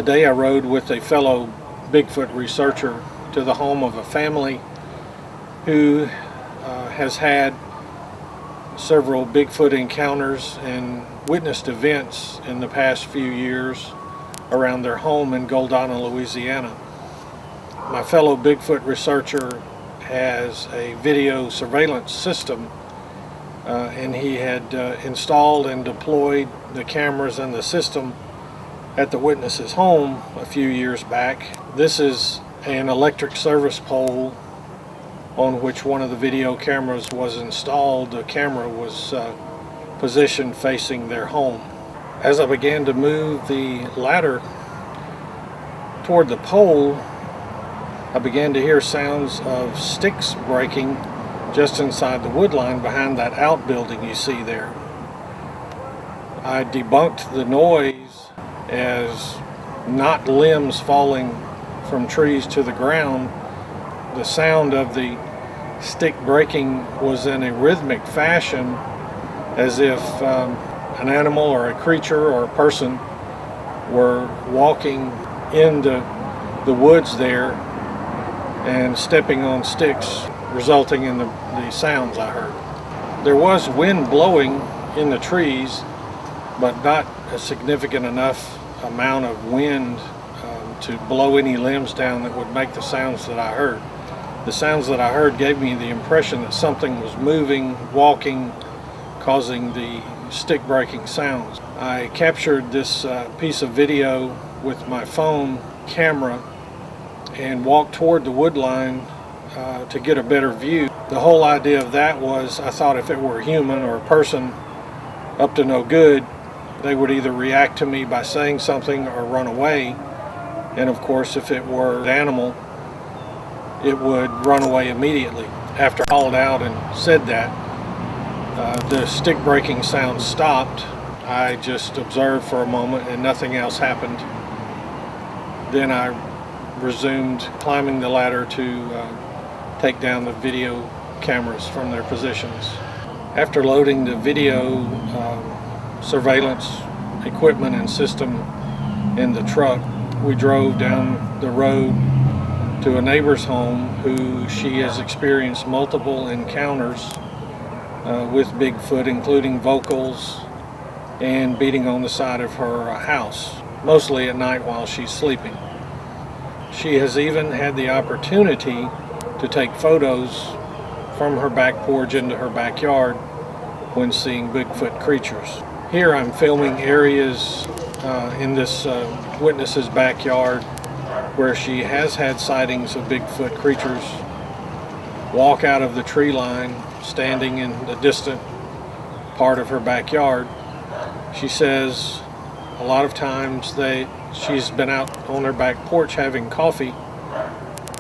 Today I rode with a fellow Bigfoot researcher to the home of a family who has had several Bigfoot encounters and witnessed events in the past few years around their home in Goldonna, Louisiana. My fellow Bigfoot researcher has a video surveillance system and he had installed and deployed the cameras in the system at the witness's home a few years back. This is an electric service pole on which one of the video cameras was installed. The camera was positioned facing their home. As I began to move the ladder toward the pole, I began to hear sounds of sticks breaking just inside the wood line behind that outbuilding you see there. I debunked the noise as not limbs falling from trees to the ground. The sound of the stick breaking was in a rhythmic fashion, as if an animal or a creature or a person were walking into the woods there and stepping on sticks, resulting in the sounds I heard. There was wind blowing in the trees, but not a significant enough amount of wind to blow any limbs down that would make the sounds that I heard. The sounds that I heard gave me the impression that something was moving, walking, causing the stick breaking sounds. I captured this piece of video with my phone camera and walked toward the wood line to get a better view. The whole idea of that was, I thought if it were a human or a person up to no good, they would either react to me by saying something or run away. And of course, if it were an animal, it would run away immediately. After I called out and said that, the stick breaking sound stopped. I just observed for a moment and nothing else happened. Then I resumed climbing the ladder to take down the video cameras from their positions. After loading the video surveillance equipment and system in the truck, we drove down the road to a neighbor's home who she has experienced multiple encounters with Bigfoot, including vocals and beating on the side of her house, mostly at night while she's sleeping. She has even had the opportunity to take photos from her back porch into her backyard when seeing Bigfoot creatures. Here I'm filming areas in this witness's backyard where she has had sightings of Bigfoot creatures walk out of the tree line, standing in the distant part of her backyard. She says a lot of times she's been out on her back porch having coffee,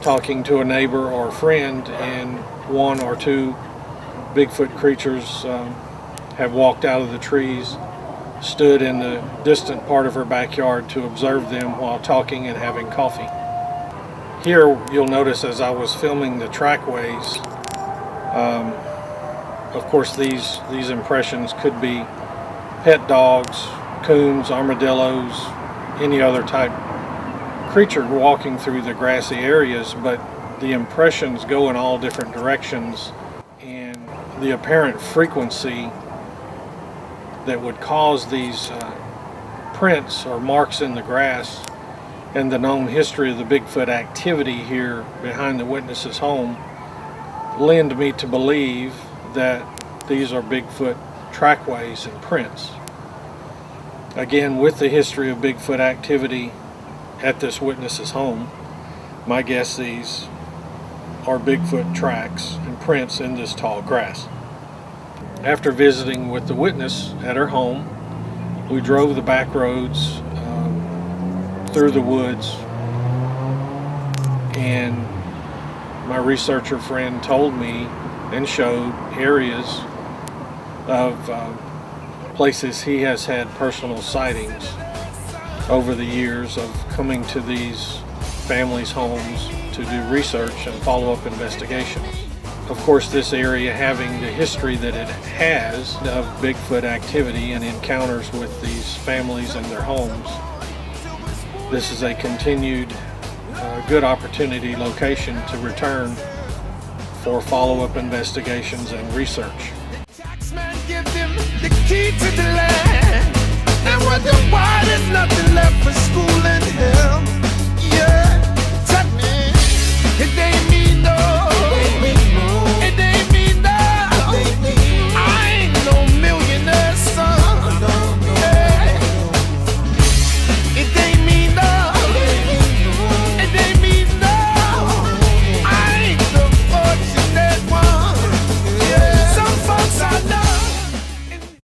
talking to a neighbor or a friend, and one or two Bigfoot creatures have walked out of the trees, stood in the distant part of her backyard to observe them while talking and having coffee. Here you'll notice, as I was filming the trackways, of course these impressions could be pet dogs, coons, armadillos, any other type creature walking through the grassy areas, but the impressions go in all different directions, and the apparent frequency that would cause these prints or marks in the grass, and the known history of the Bigfoot activity here behind the witness's home lend me to believe that these are Bigfoot trackways and prints. Again, with the history of Bigfoot activity at this witness's home, my guess these are Bigfoot tracks and prints in this tall grass. After visiting with the witness at her home, we drove the back roads through the woods, and my researcher friend told me and showed areas of places he has had personal sightings over the years of coming to these families' homes to do research and follow-up investigations. Of course, this area having the history that it has of Bigfoot activity and encounters with these families and their homes, this is a continued good opportunity location to return for follow-up investigations and research. Taxman give him the key to the land, and wonder why there's nothing left for schooling him.